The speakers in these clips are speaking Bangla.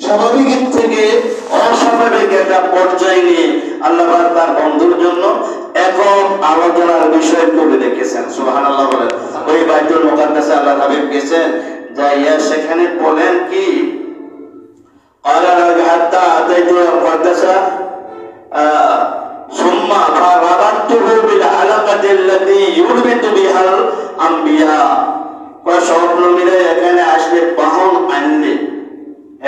স্বাভাবিক থেকে অস্বাভাবিক একটা পর্যায়ে নিয়ে আল্লাহ তার বন্ধুর জন্য একক আলোচনার বিষয় করে রেখেছেন। সুবহানাল্লাহ বলেন। ওই বাইতুল মুকাদ্দাসে আল্লাহ হাবিব গেছেন, যাইয়া সেখানে বলেন কি আলা হাত্তা আতাইতু মুকাদ্দাসা সুম্মা ফারাবাতুহু বিল আলাকাতি আল্লাতী ইউরবিতু বিহাল আম্বিয়া। স্বপ্ন মিলে এখানে আসলে বাহন আনলে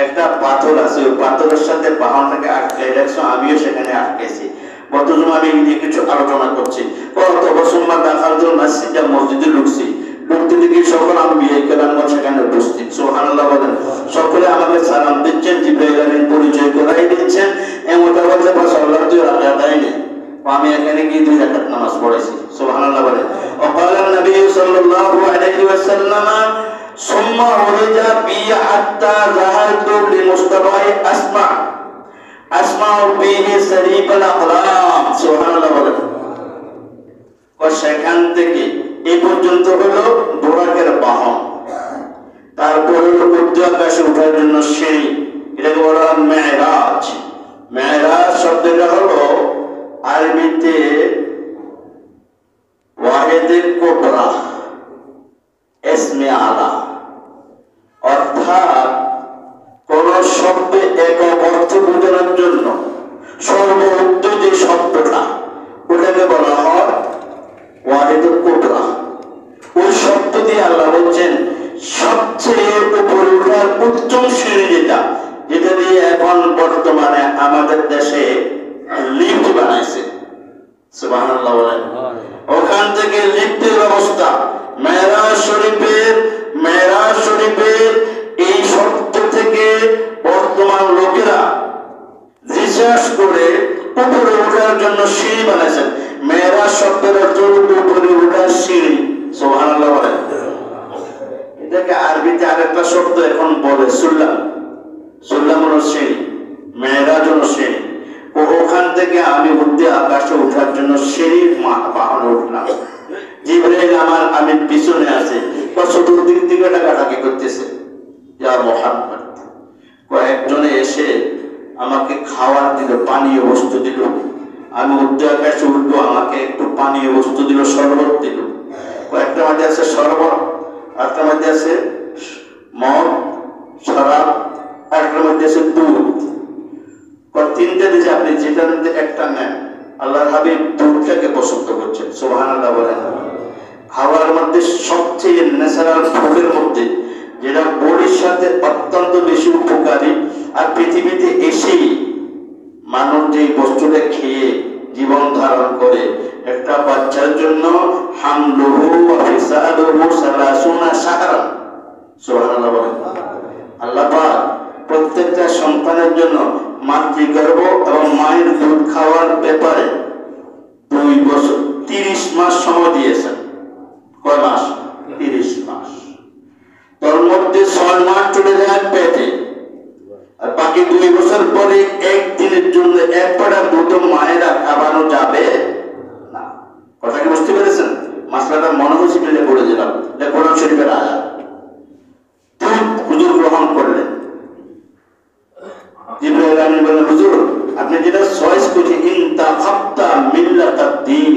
একটা পাথর আছে, ওই পাথরের সাথে বাহনটাকে আটকে রাখছো, আমিও সেখানে আটকেছি। বর্তমান আমি নিয়ে কিছু আলোচনা করছি। কত বছর দাখালতুল মসজিদে মসজিদে ঢুকছি, ঢুকতে দেখি সকল আম্বিয়া কেরামগণ সেখানে উপস্থিত। সুবহানাল্লাহ বলেন। সকলে আমাকে সালাম দিচ্ছেন, জিবরাইল আমিন পরিচয় করাই দিচ্ছেন। এমন বলতে পারছে আল্লাহ তুই রাকাত দেয়নি, আমি এখানে গিয়ে 2 রাকাত নামাজ পড়েছি। সুবহানাল্লাহ বলেন। وقال النبي صلى الله عليه وسلم ثم عرج بي حتى ظهرت لمصطفى اسمع به سريب الاقلام। সুবহানাল্লাহ বলেন। সেখান থেকে এই পর্যন্ত হলো বোরাকের বাহন, তারপরে মধ্য আকাশে ওঠার জন্য সিঁড়ি, এটাকে বলা হয় মেরাজ। মেরাজ শব্দটা হলো আরবিতে ওয়াহিদে কোবরা ইসমে আলা, অর্থাৎ কোন শব্দে একক অর্থ বোঝানোর জন্য সর্বোচ্চ যে শব্দটা ওটাকে বলা হয় ওয়াহিদে কোবরা। ওই শব্দ দিয়ে আল্লাহ বলছেন সবচেয়ে উপরে ওঠার উত্তম শ্রেণী যেটা দিয়ে এখন বর্তমানে আমাদের দেশে লিফট বানাইছে। সুবহানাল্লাহ বলেন। ওখান থেকে লিফটের ব্যবস্থা মেরাজ শরীফের এই শব্দ থেকে বর্তমান লোকেরা রিসার্চ করে উপরে ওঠার জন্য সিঁড়ি বানাইছেন। মেরাজ শব্দের অর্থ উপরে ওঠার সিঁড়ি। সুবহানাল্লাহ বলেন। এটাকে আরবিতে আরেকটা শব্দ এখন বলে সুল্লাম হলো সিঁড়ি, মেরাজ হলো সিঁড়ি। ওখান থেকে আমি উঠতে আকাশে ওঠার জন্য সিঁড়ির বাহনে উঠলাম। জিবরাইল আমি পিছনে আছে, চতুর্দিক দিকে ডাকাডাকি করতেছে, ইয়া মুহাম্মদ। কয়েকজনে এসে আমাকে খাওয়ার দিল, পানীয় বস্তু দিল। আমি উঠতে আকাশে উঠবো, আমাকে একটু পানীয় বস্তু দিল, শরবত দিল। কয়েকটা মধ্যে আছে শরবত, আরেকটার মধ্যে আছে মদ, শরাব, আরেকটার মধ্যে আছে দুধ। 3টে দিয়েছে, আপনি যেটার মধ্যে একটা নেন। আল্লাহর হাবিব দুধটাকে পছন্দ করছেন। সুবহানাল্লাহ বলেন। খাওয়ার মধ্যে সবচেয়ে ন্যাচারাল ফুডের মধ্যে যেটা বডির সাথে অত্যন্ত বেশি উপকারী, আর পৃথিবীতে এসেই মানুষ যে বস্তুটা খেয়ে জীবন ধারণ করে, একটা বাচ্চার জন্য হামলুহু ওয়া ফিসালুহু 30 শাহরান। সুবহানাল্লাহ বলেন। আল্লাহ পাক প্রত্যেকটা সন্তানের জন্য মাতৃগর্ভ এবং মায়ের দুধ খাওয়ার ব্যাপারে 2 বছর 30 মাস সময় দিয়েছেন। কয় মাস? 30 মাস। তার মধ্যে 6 মাস চলে যায় পেটে, আর বাকি 2 বছর পরে একদিনের জন্য একবার দুধ মায়েরা খাওয়ানো যাবে না। কথা কি বুঝতে পেরেছেন? মাসলাটা মনে হচ্ছে পেলে পড়ে দিলাম। কোরআন শরীফের আয়াত। হুজুর গ্রহণ করলেন। জিবরাইল আমিন বলেন, হুজুর আপনি যেটা চয়েস করছেন, ইনতাখাবতা মিল্লাতাদ দ্বীন,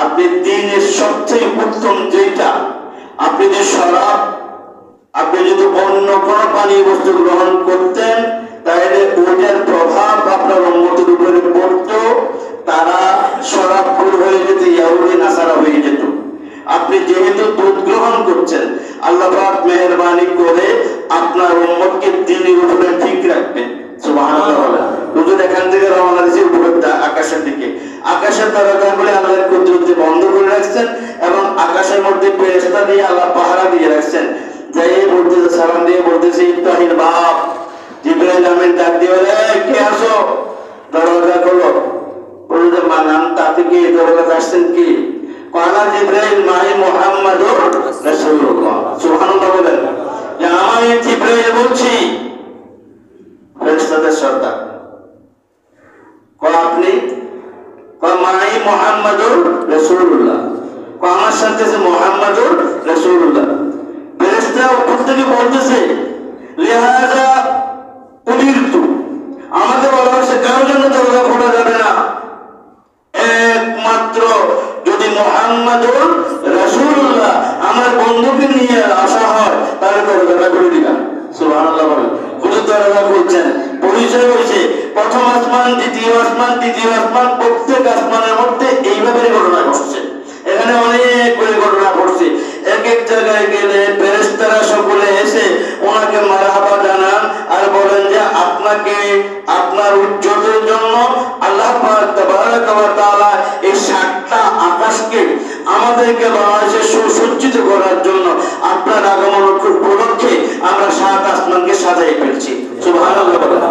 আপনি দ্বীনের সবচেয়ে উত্তম যেটা, আপনি যে শরাব, আপনি যদি অন্য কোনো পানীয় বস্তু গ্রহণ করতেন তাহলে ওটার প্রভাব আপনার উম্মতের উপরে পড়তো, তারা শরাবখোর হয়ে যেত, ইহুদি নাসারা হয়ে যেত। আপনি যেহেতু দুধ গ্রহণ করছেন, আল্লাহ পাক মেহেরবানি করে আপনার উম্মতকে দ্বীনের উপরে ঠিক রাখবেন। সুবহানাল্লাহ। হুজুর এখান থেকে রওনা দিয়েছে উপরের আকাশের দিকে। আকাশের তারাগুলো আল্লাহর কুদরতে বন্ধ করে রাখছেন এবং আকাশের মধ্যে ফেরেশতা দিয়ে আল্লাহ পাহারা দিয়ে রাখছেন। যাই বলতেছে, সালাম দিয়ে বলতেছে, ইফতাহিল বাব। জিবরাইল আমিন ডাক দিয়ে বলে, কে আসো? দরজা খোলো। বলতে মানাম তাতে কি দরজা আসছেন কি? কালা জিবরাইল মাই মুহাম্মাদুর রাসূলুল্লাহ। সুবহানাল্লাহ বলেন। যে আমি জিবরাইল বলছি, ফেরেশতাদের সর্দার। আপনি মাই মুহাম্মাদুর রাসূলুল্লাহ, আমার সাথে যে মুহাম্মাদুর রাসূলুল্লাহ। ফেরেশতা উপর থেকে বলতেছে, লিহাজা দরজা খুলছেন, পরিচয় হয়েছে প্রথম আসমান, দ্বিতীয় আসমান, তৃতীয় আসমান, প্রত্যেক আসমানের মধ্যে এইভাবে ঘটনা ঘটছে। এখানে অনেকগুলি ঘটনা ঘটছে। এক এক জায়গায় গেলে ফেরেশতারা সকলে এসে ওনাকে মারহাবা জানান আর বলেন যে আপনাকে আপনার উজ্জ্বলের জন্য আল্লাহ পাক তাবারাকা ওয়া তাআলা এই ৭টা আকাশকে আমাদেরকে বাংলাদেশে সুসজ্জিত করার জন্য আপনার আগমন উপলক্ষে আমরা ৭ আসমানকে সাজাই ফেলছি। সুবহানাল্লাহ বলেন।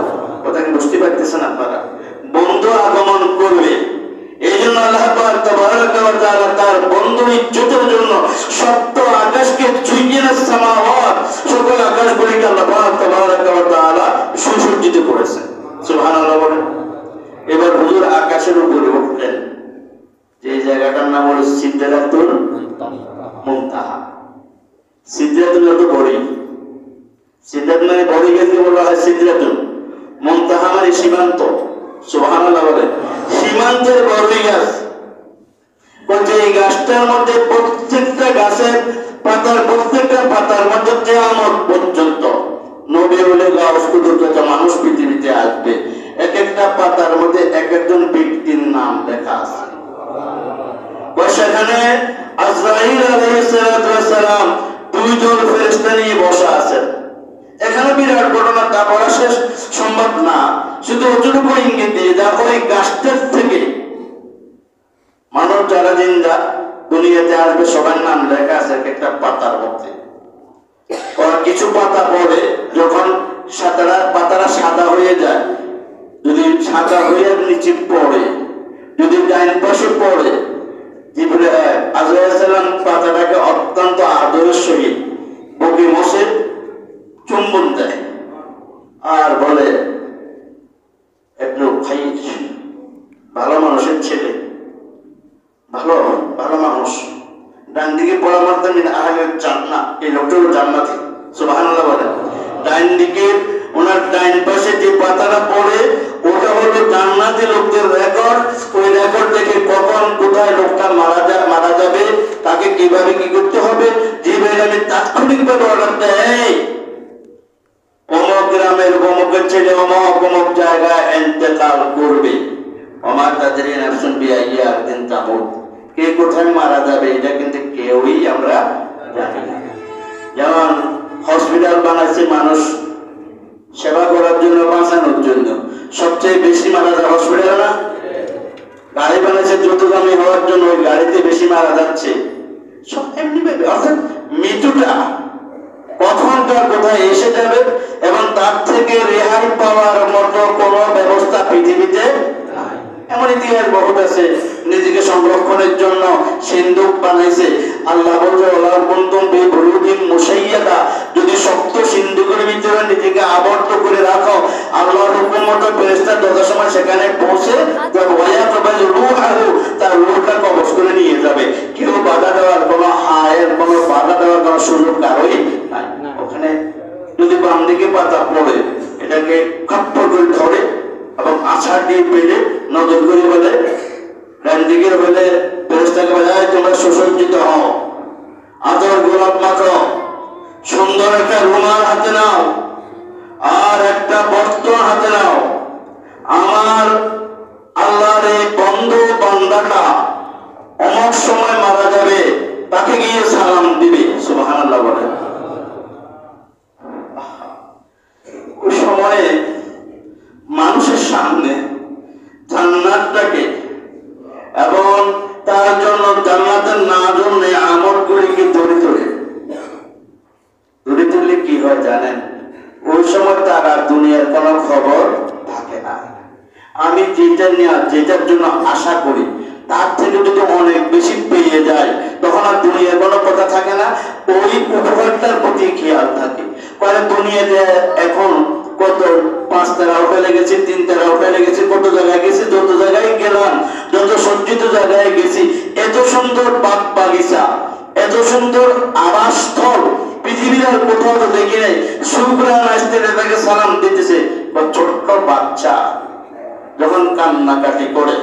কথা কি বুঝতে পারতেছেন আপনারা? বন্ধু আগমন করবে, এই জন্য আল্লাহ পাক তাবারাকা ওয়া তাআলা তার বন্ধু ইজ্জতের জন্য সপ্ত আকাশকে চুইয়েনা সামাওয়াত, সকল আকাশগুলিকে আল্লাহ পাক তাবারাকা ওয়া তাআলা সুসজ্জিত করেছেন। সুবহানাল্লাহ বলেন। এবার হুজুর আকাশের উপরে উঠলেন, যে জায়গাটার নাম হলো সিদরাতুল মুনতাহা। সিদরাতুল তো বড়ি, সিদরাত মানে বড়ি গাছকে বলা হয় সিদরাতুল, মুনতাহা মানে সীমান্ত। সুবহানাল্লাহ বলেন। সীমান্তের বড়ই গাছ বলছে এই গাছটার মধ্যে প্রত্যেকটা গাছের পাতার, প্রত্যেকটা পাতার মধ্যে কিয়ামত পর্যন্ত নবী হলে গাছ কুদরত মানুষ পৃথিবীতে আসবে, এক একটা পাতার মধ্যে এক একজন ব্যক্তির নাম লেখা আছে। সেখানে আজরাইল আলাইহিস সালাম 2 জন ফেরেশতা নিয়ে বসা আছেন। এখানে বিরাট ঘটনা, তা বলা শেষ সম্ভব না, শুধু অতটুকু ইঙ্গিত দিয়ে দেখো এই গাছটার থেকে মানব যারা জিন্দা দুনিয়াতে আসবে সবার নাম লেখা আছে একটা পাতার মধ্যে। কিছু পাতা পড়ে যখন পাতারা সাদা হয়ে যায়, যদি সাদা হয়ে নিচে পড়ে, যদি ডাইন পাশে পড়ে, আজরাইল সালাম পাতাটাকে অত্যন্ত আদরের সহিত বুকে বসে চুম্বন দেয় আর বলে একটু খাই, ভালো মানুষের ছেলে, ভালো ভালো মানুষ, ডান দিকে পড়া মারতে আহলের জান্নাত, এই লোকটা হলো জান্নাতি। সুবহানাল্লাহ বলেন। ডাইন দিকে ওনার ডাইন পাশে যে পাতাটা পড়ে ওটা হলো জান্নাতি লোকদের রেকর্ড। ওই রেকর্ড থেকে কখন কোথায় লোকটা মারা যাবে, তাকে কিভাবে কি করতে হবে, যে আমি তাৎক্ষণিকভাবে অর্ডার দেয় অমুক গ্রামের অমুকের ছেলে অমুক অমুক জায়গায় ইন্তেকাল করবে, আমার তাদের নাফসুন বিআইয়া দিন তামুত, কে কোথায় মারা যাবে এটা কিন্তু কেউই আমরা জানি না। যেমন হসপিটাল বানাইছে মানুষ সেবা করার জন্য, বাঁচানোর জন্য, সবচেয়ে বেশি মারা যায় হসপিটাল না? গাড়ি বানাইছে দ্রুতগামী হওয়ার জন্য, ওই গাড়িতে বেশি মারা যাচ্ছে সব এমনি ভাবে। অর্থাৎ মৃত্যুটা কখনকার কোথায় এসে যাবে এবং তার থেকে রেহাই পাওয়ার মতো কোন ব্যবস্থা পৃথিবীতে নাই। এমন ইতিহাস বহুত আছে। নিজেকে সংরক্ষণের জন্য সিন্দুক বানাইছে। আল্লাহ বলছে ওয়ালা কুনতুম বি বুরুদিন মুশাইয়াদা, যদি শক্ত সিন্দুকের ভিতরে নিজেকে আবদ্ধ করে রাখো, আল্লাহর হুকুম মতো ফেরেশতা যত সময় সেখানে পৌঁছে তার রূহটা কবজ করে নিয়ে যাবে। কেউ বাধা দেওয়ার কোনো বাধা দেওয়ার কোনো সুযোগ কারোই নাই। ওখানে যদি বাম দিকে পাতা পড়ে এটাকে কাপ্পড় করে ধরে এবং আছাড় দিয়ে পেলে নজর করে বলে, ডান দিকের বলে ফেরেশতাকে বলে তোমরা সুসজ্জিত হও, আদর গোলাপ মাখো, সুন্দর একটা রুমাল হাতে নাও আর একটা বস্ত্র হাতে নাও, আমার আল্লাহর এই বন্ধু বান্দাটা অমুক সময় মারা যাবে, তাকে গিয়ে সালাম দিবে। সুবহানাল্লাহ বলে। ওই সময়ে মানুষের সামনে জান্নাতটাকে এবং তার জন্য জান্নাতের নাজুল নেয়ামতগুলিকে ধরে ধরলে কি হয় জানেন? ওই সময় তার আর দুনিয়ার কোনো খবর থাকে না। আমি যেটার জন্য আশা করি তার থেকে যদি অনেক বেশি পেয়ে যায় তখন আর দুনিয়ার কোনো কথা থাকে না, ওই উপহারটার প্রতি খেয়াল থাকে। কারণ দুনিয়াতে এখন কত 5 তারাও ফেলে গেছি, 3 তারাও ফেলে গেছি, কত জায়গায় গেছি, যত জায়গায় গেলাম, যত সজ্জিত জায়গায় গেছি, এত সুন্দর বাগ বাগিচা, এত সুন্দর আবাসস্থল পৃথিবীর আর কোথাও তো দেখি নাই। সুগ্রাম আসতে তাকে সালাম দিতেছে। বা ছোট্ট বাচ্চা যখন কান্নাকাটি করে,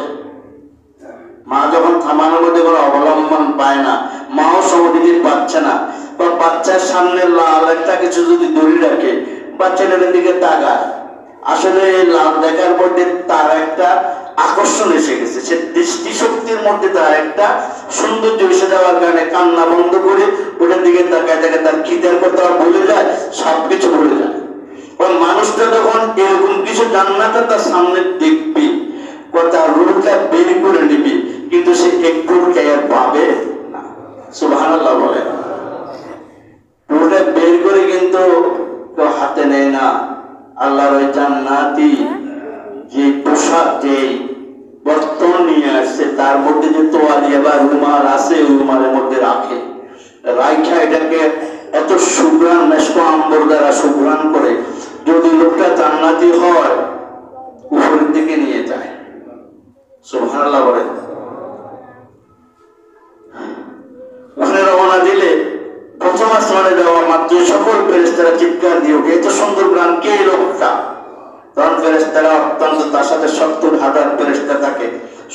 মা যখন থামানোর মধ্যে কোনো অবলম্বন পায় না, মাও সহযোগী পাচ্ছে না, বা বাচ্চার সামনে লাল একটা কিছু যদি দড়ি রাখে, বা ছেলেদের দিকে তাকায়, আসলে লাল দেখার মধ্যে তার একটা আকর্ষণ এসে গেছে, সে দৃষ্টিশক্তির মধ্যে তার একটা সৌন্দর্য এসে যাওয়ার কারণে কান্না বন্ধ করে ওটার দিকে তাকায় তাকে তার খিদের কথা ভুলে যায়, সবকিছু ভুলে যায়। মানুষটা যখন এরকম কিছু জান্নাতে তার সামনে দেখবে, তার রূপটা বের করে নিবি, কিন্তু সে একটু কেয়ার পাবে না। সুবহানাল্লাহ বলে, রূপটা বের করে কিন্তু কেউ হাতে নেয় না। আল্লাহর ওই জান্নাতি যে পোশাক, যে বর্তন নিয়ে আসছে, তার মধ্যে যে তোয়ালিয়া বা রুমাল আছে, রুমালের মধ্যে রাখে, রাইখা এটাকে এত সুঘ্রাণ, মেশক আম্বর দ্বারা সুঘ্রাণ করে, যদি লোকটা জান্নাতি হয় উপরের দিকে নিয়ে যায়। সুবহানাল্লাহ বলে, ওখানে রওনা দিলে প্রথম আসমানে যাওয়া মাত্র সকল ফেরেশতারা চিৎকার দিয়ে ওঠে, এত সুন্দর গান, কে লোকটা? তখন ফেরেশতারা অত্যন্ত, তার সাথে 70,000 ফেরেশতা থাকে,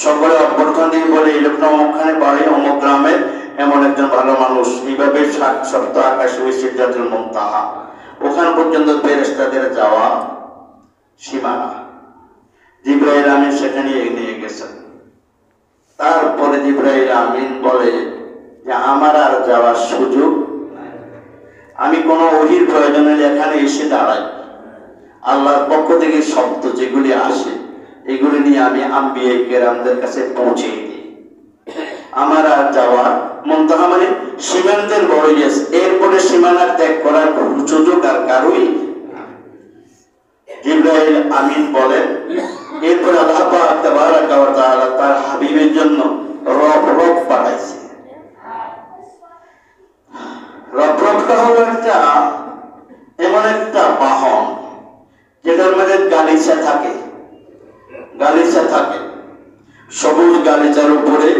সকলে অভ্যর্থনা দিয়ে বলে, এই লোকটা অমুকখানে বাড়ি, অমুক গ্রামের এমন একজন ভালো মানুষ। এইভাবে 7 সপ্তাহ আকাশে ওই সিদরাতুল মুনতাহা, ওখান পর্যন্ত ফেরেশতাদের যাওয়া সীমানা। জিবরাইল আমিন সেখানে নিয়ে গেছেন। তারপরে জিবরাইল আমিন বলে যে আমার আর যাওয়ার সুযোগ নাই, আমি কোনো ওহীর প্রয়োজনে এখানে এসে দাঁড়াই, আল্লাহর পক্ষ থেকে শব্দ যেগুলি আসে এগুলি নিয়ে আমি আম্বিয়া কেরামদের কাছে পৌঁছে দিই। আমার আর যাওয়ার মুনতাহা মানে সীমান্তের বড় ইয়েস, এরপরে সীমানা ত্যাগ করার সুযোগ আর কারোই। জিবরাইল আমিন বলেন, এরপরে আল্লাহ পাক তাবারাকা ওয়া তাআলা তার হাবিবের জন্য রব পাঠাইছে। রবটা হলো একটা এমন একটা বাহন যেটার মধ্যে গালিচা থাকে, গালিচা থাকে, সবুজ গালিচার উপরে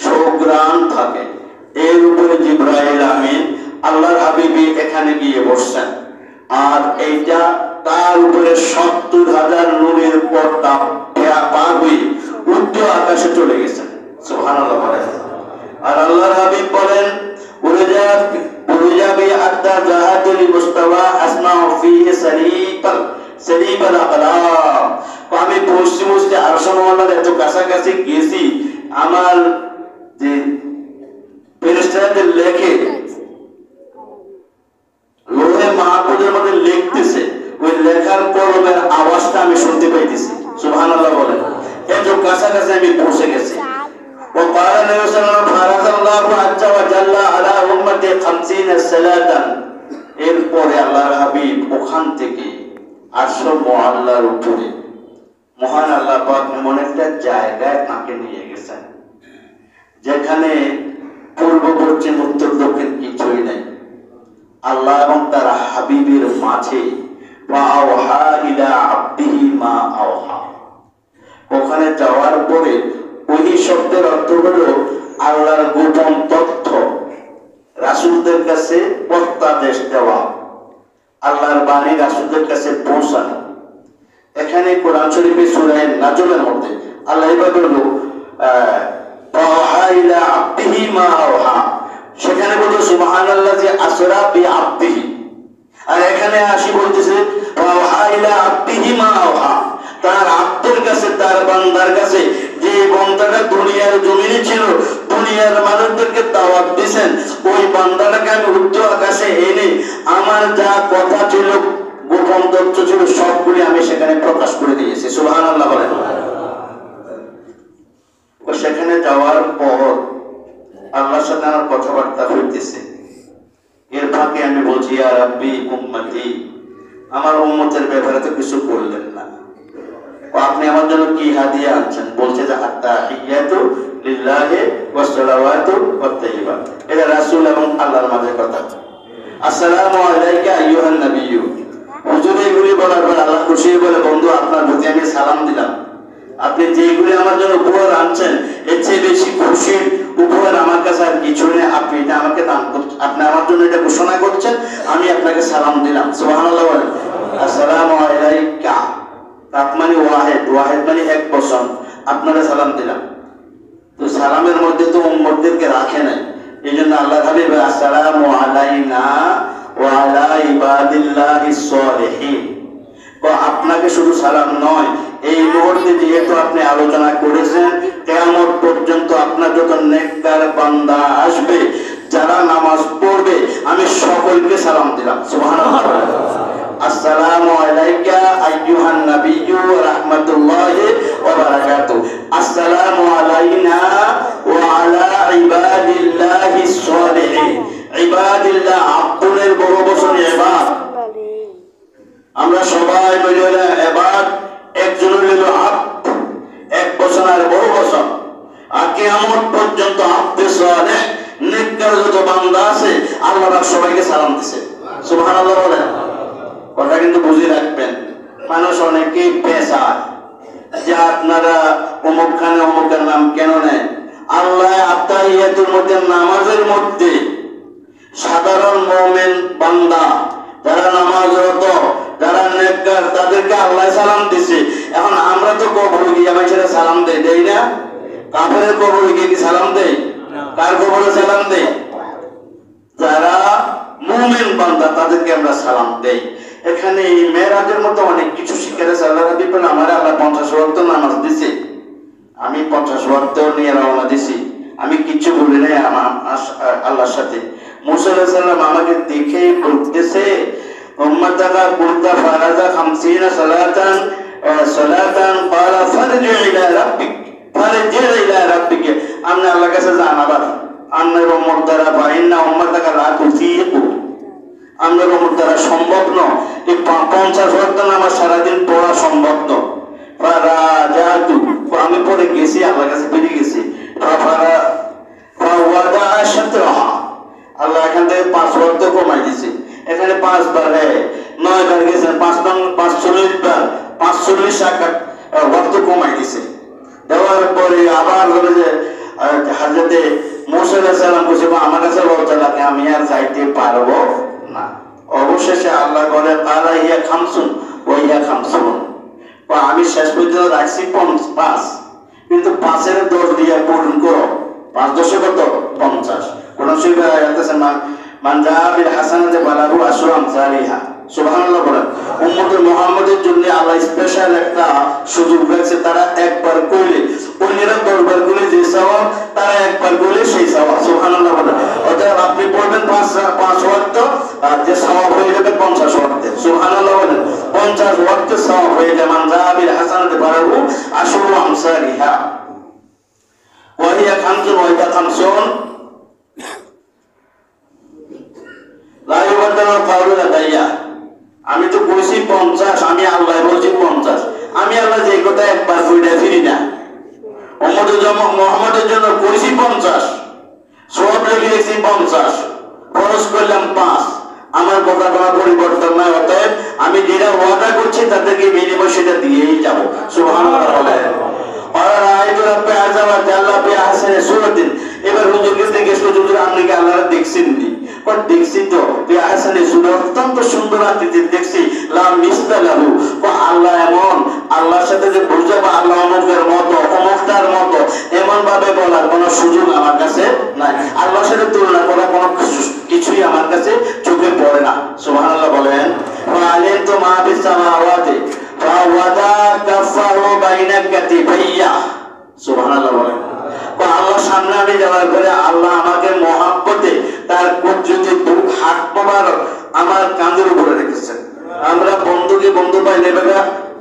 সুঘ্রাণ থাকে, এর উপরে জিবরাইল আমিন আল্লাহর হাবিবি এখানে গিয়ে বসছেন, আর এইটা তার উপরে 70,000 নূরের পর্দা পার হয়ে উচ্চ আকাশে চলে গেছেন। সুবহানাল্লাহ বলেন। আর আল্লাহর হাবিব বলেন, উরজাবি আত্তা জাহাতুল মুস্তাওয়া আসমাউ ফিহি সারিবাল আকলাম। আমি পৌঁছতে আরশ মহল্লার এত কাছাকাছি গেছি, আমার যে ফেরেশতাদের লেখে লোহে মাহফুজের মধ্যে লিখতেছে, ওই লেখার কলমের আওয়াজটা আমি শুনতে পাইতেছি। সুবহানাল্লাহ বলেন, এত কাছাকাছি আমি পৌঁছে গেছি। وقال النبي صلى الله عليه وسلم فرض الله عز وجل على امتي 50 صلاه। এরপরে আল্লাহর হাবিব ওখান থেকে আরশ মুআল্লার উপরে মহান আল্লাহ পাক এমন একটা জায়গায় তাকে নিয়ে গেছেন যেখানে পূর্ব পশ্চিম উত্তর দক্ষিণ কিছুই নেই। আল্লাহ এবং তার হাবিবের মাঝে ওয়াওহা ইলা আবদিহি মা আওহা, ওখানে যাওয়ার পরে ওই শব্দের অর্থ হলো আল্লাহর গোপন তথ্য রাসূলদের কাছে প্রত্যাদেশ দেওয়া, আল্লাহর বাণী রাসূলদের কাছে পৌঁছানো। এখানে কোরআন শরীফে সূরা নাজমের মধ্যে আল্লাহ এভাবে বলল ওয়াওহা ইলা আবদিহি মা আওহা, সেখানে বলল সুবহানাল্লাযী আসরা বিআবদিহি, আর এখানে আসি বলতেছে ওয়াওহা ইলা আবদিহি মা আওহা, তার আব্দের কাছে, তার বান্দার কাছে, যে বান্দাটা দুনিয়ার জমিনে ছিল, দুনিয়ার মানুষদেরকে দাওয়াত দিয়েছেন, ওই বান্দাটাকে আমি উচ্চ আকাশে এনে আমার যা কথা ছিল, গোপন তথ্য ছিল, সবগুলি আমি সেখানে প্রকাশ করে দিয়েছি। সুবহানাল্লাহ বলেন। সেখানে যাওয়ার পর আল্লাহর সাথে আমার কথাবার্তা হইতেছে, এর ফাঁকে আমি বলছি ইয়া রাব্বি উম্মতি, আমার উম্মতের ব্যাপারে তো কিছু বললেন না, আপনি আমার জন্য কি হাদিয়া আনছেন? বলছে যে আত-তাহিয়াতু লিল্লাহি ওয়াস সালাওয়াতু ওয়াত তাইয়্যিবাত, এটা রাসূল এবং আল্লাহর মাঝে কথা। আসসালামু আলাইকা আইয়ুহান নাবিয়্যু, হুজুর এগুলি বলার পর আল্লাহ খুশি হয়ে বলে, বন্ধু আপনার প্রতি আমি সালাম দিলাম, আপনি যেগুলি আমার জন্য উপহার আনছেন এর চেয়ে বেশি খুশির উপহার আমার কাছে আর কিছু নেই, আপনি এটা আমাকে দান করছেন, আপনি আমার জন্য এটা ঘোষণা করছেন, আমি আপনাকে সালাম দিলাম। সুবহানাল্লাহ বলেন। আসসালামু আলাইকা মানে ওয়াহিদ, ওয়াহিদ মানে এক বচন, আপনারা সালাম দিলাম। তো সালামের মধ্যে তো উম্মতদেরকে রাখে নাই, এই জন্য আল্লাহ হাবিব আসসালামু আলাইনা ওয়া আলা ইবাদিল্লাহিস সালিহিন। আপনাকে শুধু সালাম নয়, এই মুহূর্তে যেহেতু আপনি আলোচনা করেছেন কিয়ামত পর্যন্ত আপনার যত নেককার বান্দা আসবে যারা নামাজ পড়বে আমি সকলকে সালাম দিলাম। সুবহানাল্লাহ। আসসালামু আলাইকা আইয়ুহান নাবিয়্যু ওয়া রাহমাতুল্লাহি ওয়া বারাকাতুহু। আসসালামু আলাইনা ওয়া আলা ইবাদিল্লাহিস সালিহিন। ইবাদিল্লাহ আব্দুলের বহু বচন ইবাদ। আমরা সবাই মিলে ইবাদ একজনের হলো আব্দ, এক বচন আর বহু বচন। আর কিয়ামত পর্যন্ত আব্দে সালেহ নেককার যত বান্দা আছে আল্লাহ পাক সবাইকে সালাম দিয়েছে। সুবহানাল্লাহ বলেন। কথা কিন্তু বুঝে রাখবেন, মানুষ অনেকেই পেশায় যে আপনারা অমুক খানে অমুকের নাম কেন নেন। আল্লাহ আত্তাহিয়াতুর মধ্যে নামাজের মধ্যে সাধারণ মুমিন বান্দা যারা নামাজরত যারা নেককার তাদেরকে আল্লাহ সালাম দিছে। এখন আমরা তো কবরে গিয়ে মানুষেরা সালাম দেই না? কাফেরের কবরে গিয়ে কি সালাম দেই? কার কবরে সালাম দেই? যারা মুমিন বান্দা তাদেরকে আমরা সালাম দেই। এখানে এই মেরাজের মতো অনেক কিছু শিক্ষার আল্লাহ নবী বলেন আমার আল্লাহ 50 ওয়াক্ত নামাজ দিয়েছে, আমি 50 ওয়াক্ত নিয়ে রওনা দিছি, আমি কিছু বলি নাই আমার আল্লাহর সাথে। মুসা আলাইহিস সালাম আমাকে দেখে বলতেছে উম্মাতাকা কুনতা ফারাজা 50 সালাতান ক্বালা ফারজি ইলা রাব্বিক ফারজি ইলা রাব্বিক। আপনি আল্লাহর কাছে যান, আবার আপনার উম্মত দ্বারা ফাইন্না উম্মাতাকা লা তুসিকু, আপনার উম্মত দ্বারা সম্ভব নয় এই 50 ওয়াক্ত নামাজ সারাদিন পড়া সম্ভব নয়। ফারাজাতু আমি পড়ে গেছি, আল্লাহর কাছে ফিরে গেছি। ফাওয়াদা শাতরাহা আল্লাহ এখান থেকে 5 ওয়াক্ত কমাই দিয়েছে। এখানে 5 বার 9 বার গেছে, 5 40 বার 45 ওয়াক্ত কমাই দিয়েছে। দেওয়ার পরে আবার বলে যে হযরতে মুসা আলাইহিস সালাম বলেছে আমার কাছে লজ্জা লাগে, আমি আর যাইতে পারবো না। অবশেষে আল্লাহ বলে কালা ইয়া খামসুন ওয়া ইয়া খামসুন। আমি শেষ পর্যন্ত রাখছি 5, কিন্তু 5 এর 10 দিয়ে পূরণ করো। 5 10 কত? 50। কোন সুবিধা আছে মান জাবিল হাসানাতে বালাহু আশরু আমসালিহা। সুবহানাল্লাহ বলেন। উম্মতে মুহাম্মাদের জন্য আল্লাহ স্পেশাল একটা সুযোগ রেখেছে, তারা একবার কইলে অন্যরা 10 বার কইলে যে সওয়াব তারা একবার কইলে সেই সওয়াব। সুবহানাল্লাহ বলেন। অতএব আপনি পড়বেন 5 ওয়াক্ত আর যে সওয়াব হয়ে যাবে 50 ওয়াক্তে। সুবহানাল্লাহ বলেন। 50 ওয়াক্তে সওয়াব হয়ে যাবে। মান জাবিল হাসানাতে বালাহু আশরু আমসালিহা ওয়া হিয়া খামসুন ওয়া হিয়া খামসুন লা ইউবাদদালু কাউলু লাদাইয়া। আমি তো কইছি 50, আমি আল্লাহ বলছি 50। আমি আল্লাহ যে কথা একবার কইরা ফিরি না। মুহাম্মদের জন্য কইছি 50, সওয়াব লিখেছি 50, খরচ করলাম 5। আমার কথা কোনো পরিবর্তন নাই। অতএব আমি যেটা ওয়াদা করছি তাদেরকে বিনিময় সেটা দিয়েই যাব। সুবহানাল্লাহ বলেন। এবার হুজুরকে জিজ্ঞেস করছে হুজুর আপনি কি আল্লাহর দেখছেন নি? দেখছি তো, অত্যন্ত সুন্দর আকৃতি দেখছি, লা মিসলাহু। আল্লাহ এমন, আল্লাহর সাথে যে বুঝাবো আল্লাহ অমুকের মতো অমুকটার মতো এমন ভাবে বলার কোনো সুযোগ আমার কাছে নাই। আল্লাহর সাথে তুলনা করার কোনো কিছুই আমার কাছে চোখে পড়ে না। সুবহানাল্লাহ বলেন। আলিমতু মা ফিস সামাওয়াতি ফাওয়াদা কাফারু বাইনা কাতিফাইয়া। সুবহানাল্লাহ বলেন। আল্লাহর সামনে আমি যাওয়ার পরে আল্লাহ আমাকে মহাব্বতে তার কুদরতি দুই হাত মোবারক আমার কাঁধের উপরে রেখেছেন। আমরা বন্ধুকে বন্ধু পাই নেবে না,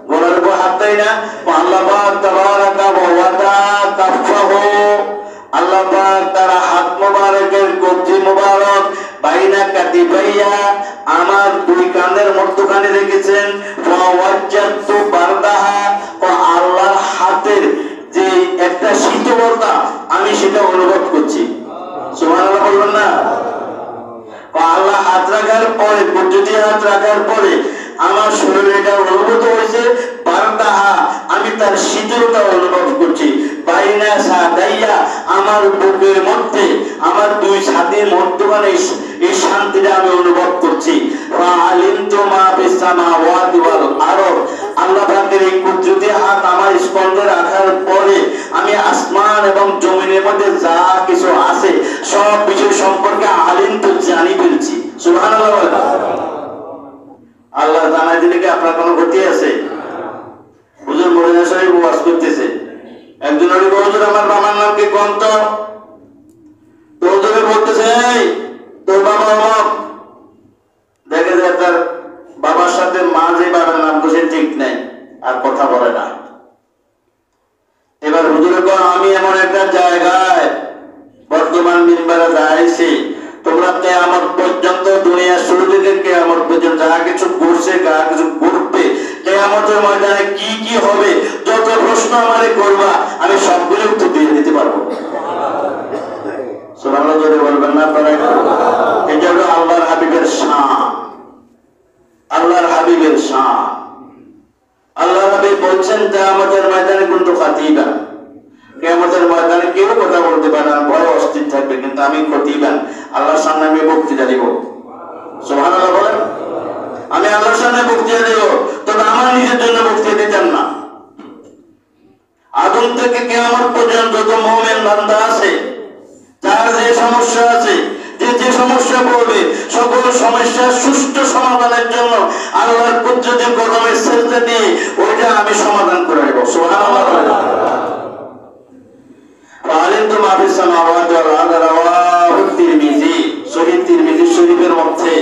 গলার উপর হাত দেয় না। আল্লাহ পাক তাবারাকা ওয়া তাআলা কাফাহু, আল্লাহ পাক তার হাত মোবারকের কুদরতি মোবারক বাইনা কাতিফাইয়া আমার দুই কাঁধের মধ্যখানে রেখেছেন। ফাওয়াজ্জাতু বারদাহা, আল্লাহর হাতের যে একটা শীতলতা আমি সেটা অনুভব করছি। সুবহানাল্লাহ বলবেন না? আল্লাহ হাত রাখার পরে, কুদরতি হাত রাখার পরে আমার শরীরে এটা অনুভূত হয়েছে বারদাহা, আমি তার শীতলতা অনুভব করছি। বাইনা সাদাইয়া আমার বুকের মধ্যে, আমার দুই ছাতির মধ্যখানে এই শান্তিটা আমি অনুভব করছি। আলিমতু মা ফিস সামাওয়াতি ওয়াল আরদ, আল্লাহ পাকের এই কুদরতি হাত আমার স্পন্দে রাখার পরে আমি আসমান এবং জমিনের মধ্যে যা কিছু আছে সব কিছু সম্পর্কে আলিম তো জানি ফেলছি। সুবহানাল্লাহ। জানাই দিলে কি আপনার কোনো ক্ষতি আছে? হুজুর মদিনা শরীফ ওয়াজ করতেছে, একজন হুজুর আমার বাবার নাম কি কোন তো? হুজুরে বলতেছে, এই তোর বাবা অমক। দেখে যায় তার বাবার সাথে মা যে বাবার নাম বসে ঠিক নেই, আর কথা বলে না। এবার হুজুরে কয়, আমি এমন একটা জায়গায় বর্তমান মিম্বারে দাঁড়াইছি, তোমরা কিয়ামত পর্যন্ত, দুনিয়া শুরু থেকে কিয়ামত পর্যন্ত যা কিছু করছে, যা কিছু করবে, কিয়ামতের ময়দানে কি কি হবে, যত প্রশ্ন আমারে করবা আমি সবগুলো উত্তর দিয়ে দিতে পারবো। সুবহানাল্লাহ জোরে বলবেন না আপনারা? এটা হলো আল্লাহর হাবিবের শান, আল্লাহর হাবিবের শান। আল্লাহর হাবিব বলছেন কিয়ামতের ময়দানে কিন্তু খাতিবা, কিয়ামতের ময়দানে কেউ কথা বলতে পারে না, ভয় অস্থির থাকবে, কিন্তু আমি খতিবান, আল্লাহর সামনে আমি বক্তৃতা দিব। সুবহানাল্লাহ বলেন। আমি আল্লাহর সামনে বক্তৃতা দিব, তবে আমার নিজের জন্য বক্তৃতা দিতেন না। আদম থেকে কিয়ামত পর্যন্ত যত মুমিন বান্দা আছে, যার যে সমস্যা আছে, যে সমস্যা পড়বে, সকল সমস্যার সুষ্ঠু সমাধানের জন্য আল্লাহর কুদরতি কদমে সিজদা দিয়ে ওইটা আমি সমাধান করে দেব। সুবহানাল্লাহ। আলিমতু মা ফিস সামাওয়াতি ওয়াল আরদি রাওয়াহু তিরমিজি, সহিহ তিরমিজি শরীফের মধ্যে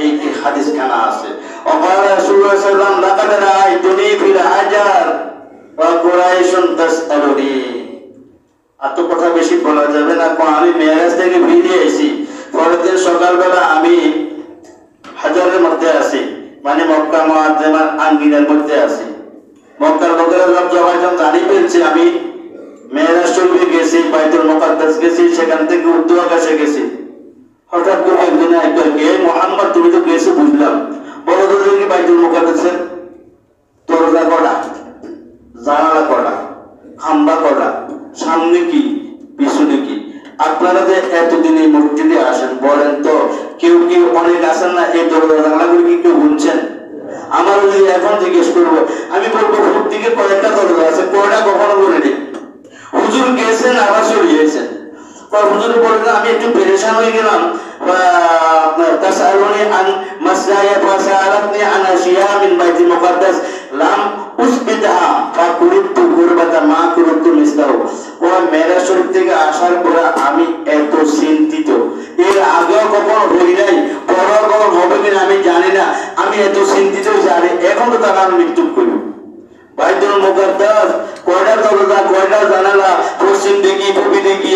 এই হাদিস খানা আছে। ওয়া রাসূলুল্লাহ সাল্লাল্লাহু আলাইহি ওয়াসাল্লাম লাকাদ রাআইতুনি ফিল হাজার ওয়া কুরাইশুন তাসআলুনি। এত কথা বেশি বলা যাবে না। আমি মেরাজ থেকে ফিরে এসেছি, পরের দিন সকালবেলা আমি হাজারের মধ্যে আছি, মানে মক্কা মুআজ্জামার আঙ্গিনার মধ্যে আছি। মক্কার লোকেরা সবাই জানি পেয়েছে আমি মেরাজ শরীফে গেছি, বাইতুল মুকাদ্দাস গেছি, সেখান থেকে উর্দু আকাশে গেছি। হঠাৎ করে একজনে একবার কে মুহাম্মদ, তুমি তো গেছো বুঝলাম, বলো তো দেখি বাইতুল মুকাদ্দাসের দরজা কটা, জানালা কটা, খাম্বা কটা, সামনে কি পিছনে কি? আপনারা যে এতদিন এই মসজিদে আসেন, বলেন তো কেউ কেউ অনেক আসেন না, এই দরজা জানালাগুলো কি কেউ গুনছেন? আমার যদি এখন জিজ্ঞেস করবো, আমি বলবো ভোর দিকে কয়েকটা দরজা আছে, কয়টা কখনো বলিনি। হুজুর গেছেন আবার সরিয়েছেন। হুজুর বললেন আমি একটু পেরেশান হয়ে গেলাম, তাসআলুনি আন মাসআয়াত ওয়া সাআলাতনি আন আশিয়া মিন বাইতুল মুকাদ্দাস লাম উসবিতহা ফাকুরিতু গুরবাতা মা কুরিতু মিসলাহু। ও মেরাজ শরীফ থেকে আসার পর আমি এত চিন্তিত, এর আগেও কখনো হই নাই, পরেও কখনো হবে কিনা আমি জানি না, আমি এত চিন্তিত জানি এখন তো তারা আমি মৃত্যু করি। বাইতুল মুকাদ্দাস কয়টা দরজা, কয়টা জানালা, পশ্চিম দিকে পূর্ব দিকে,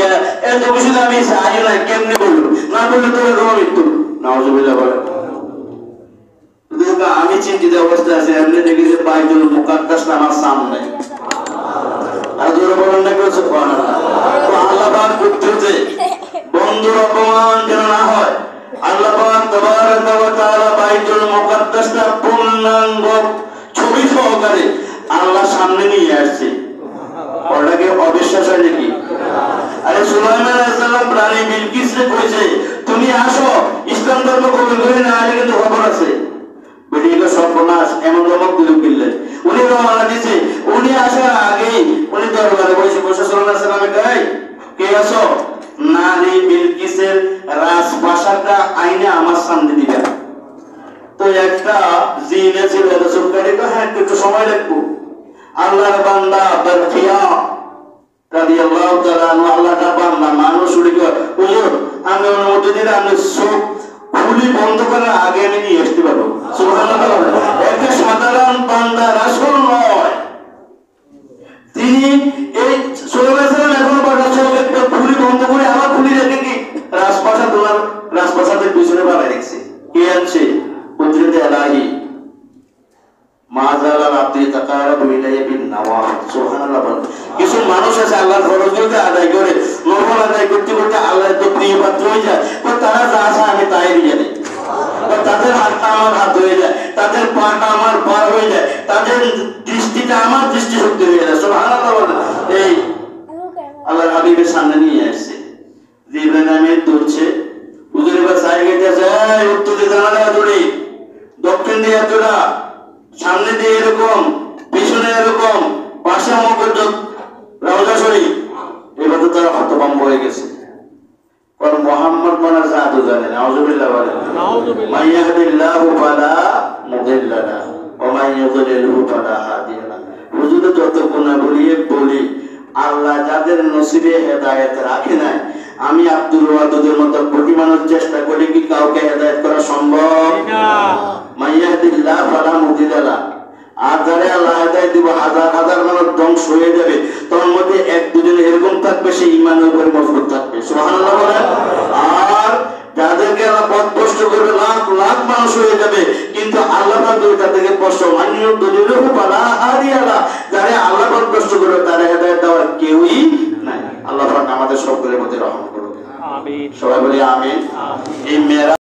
এত কিছু আমি চাই না, কেমনে বলবো? না বললে তো তোমার মৃত্যু। নাউজুবিল্লাহ বলেন। আমি চিন্তিত অবস্থায় আছি, এমনি দেখি যে বাইতুল মুকাদ্দাস আমার সামনে। আর জোরে বলেন না কেউ সুবহানাল্লাহ। তো আল্লাহ পাক কুদরতে বন্ধুর অপমান যেন না হয়, আল্লাহ পাক তাবারাকা ওয়া তাআলা বাইতুল মুকাদ্দাসটা পূর্ণাঙ্গ ছবি সহকারে আল্লাহ সামনে নিয়ে আসছে। ওটাকে অবিশ্বাস হয় নাকি? আরে সুলাইমান আলাইহিস সালাম রানী বিলকিসকে কইছে, তুমি আসো ইসলাম ধর্ম কবুল করে না, আলে কিন্তু খবর আছে। বেরিয়ে সর্বনাশ, এমন ধমক দিল কিনলেন। উনি রওনা দিছে, উনি আসার আগেই উনি দরবারে বসে বসে সাল্লাল্লাহু আলাইহি সাল্লামে কয়, কে আসো? নারী বিলকিসের রাজপ্রাসাদটা আইনা আমার সামনে দিবা। তো একটা জিনে ছিল রসুলকারী, হ্যাঁ একটু সময় লাগবো। আল্লাহর বান্দা বারখিয়া রাদিয়াল্লাহু তাআলা আনহু, আল্লাহর বান্দা মানুষ উঠে গেল, হুজুর আমি অনুমতি দিলে আমি চোখ খুলি বন্ধ করার আগে আমি নিয়ে আসতে পারবো। সুবহানাল্লাহ। একটা সাধারণ বান্দা, রাসূল নয়, তিনি এই সুলাইমান সালাম এখন বান্দা চোখ একটা খুলি বন্ধ করে আবার খুলি রেখে কি রাজপ্রাসাদ, তোমার রাজপ্রাসাদের পিছনে বানাই রেখেছে। কে আছে? কুদরতে ইলাহি। মাযালাল আব্দি তাকারাবু ইলাইহি বিন নওয়াফিল। সুবহানাল্লাহ। কিছু মানুষ আছে আল্লাহর ফরজগুলো আদায় করে, নফল আদায় করতে করতে আল্লাহর তো প্রিয় পাত্র হয়ে যায়, তো তারা যা আছে আমি তাই দিয়ে দিই। তাদের হাতটা আমার হাত হয়ে যায়, তাদের পাটা আমার পা হয়ে যায়, তাদের দৃষ্টিটা আমার দৃষ্টি শক্তি হয়ে যায়। সুবহানাল্লাহ। এই আল্লাহর হাবিবের সামনে নিয়ে আসছে, জিবরাইল আমিন ধরছে, হুজুর এবার সাইড গেটে যায়, উত্তর দিয়ে জানালা জুড়ে, দক্ষিণ দিয়ে এতটা, সামনে দিয়ে এরকম, পিছনে এরকম, পাশে মকদ্দ রওজা শরীফ। এবার তো তারা হতভম্ব হয়ে গেছে, কারণ মুহাম্মদ বলার জাদু জানে। নাউজুবিল্লাহ বলেন। মাইয়াহদিল্লাহু ফালা মুদিল্লা লাহু ওয়া মান ইউদ্লিলহু ফালা হাদিয়া লাহু। হুজুরে যত গুণাবলী বলি, আল্লাহ যাদের নসিবে হেদায়েত রাখে নাই, আমি আব্দুল ওয়াদুদের মতো কোটি মানুষ চেষ্টা করি কি কাউকে হেদায়েত করা সম্ভব না? মাইয়াহদিল্লাহ ফালা মুদিল্লা লাহু। আর যারা আল্লাহ হেদায়েত দিব, হাজার হাজার মানুষ ধ্বংস হয়ে যাবে, তার মধ্যে এক দুজন এরকম থাকবে সে ঈমানের উপরে মজবুত থাকবে। সুবহানাল্লাহ বলেন। আর যাদেরকে আল্লাহ পথভ্রষ্ট করবে, লাখ লাখ মানুষ হয়ে যাবে, কিন্তু আল্লাহ পাক তাদেরকে কষ্ট মানিয়ে দলিলহু ফালা হাদিয়া লাহু। যারা আল্লাহ পথভ্রষ্ট করবে তারা হেদায়েত দেওয়ার কেউই নাই। আল্লাহ পাক আমাদের সকলের প্রতি রহমত করুন। আমিন। সবাই বলি আমিন। এই মেয়েরা